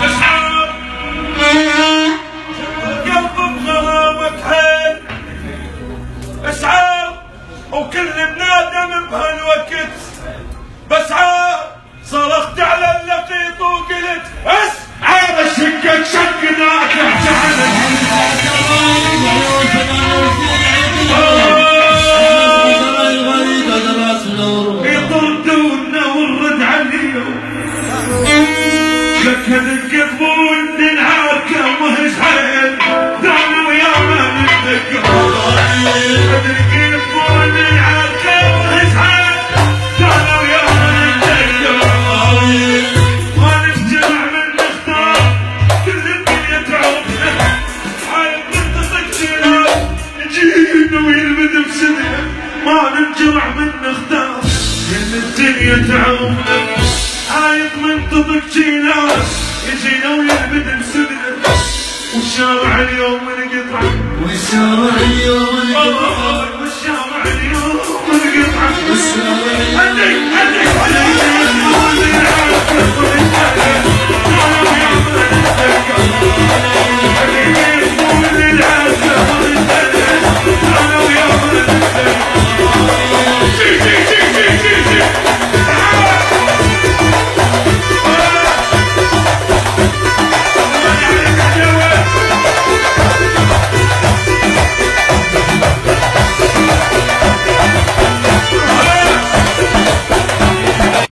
اسحاب قلب بغرامك حيل اسحاب وكل بنادم بهالوقت بسعى صرخت على اللقيط وقلت اسعى شكك شكناك يطردونا ونرد عليهم شكل القبول ننعركه وهش حيل دعنا ويا ما نتذكر القبول ننعركه وهش حيل دعنا ويا ما نتذكر ما نجمع من نختار كل الدنيا تعرفنا حايل منطقك سيرا نجينا ويلبد بسنة ما نجمع من نختار كل الدنيا تعرفنا عايد منطقك جينا يجينا ويلبد بسنة والشارع اليوم انقطع والشارع اليوم انقطع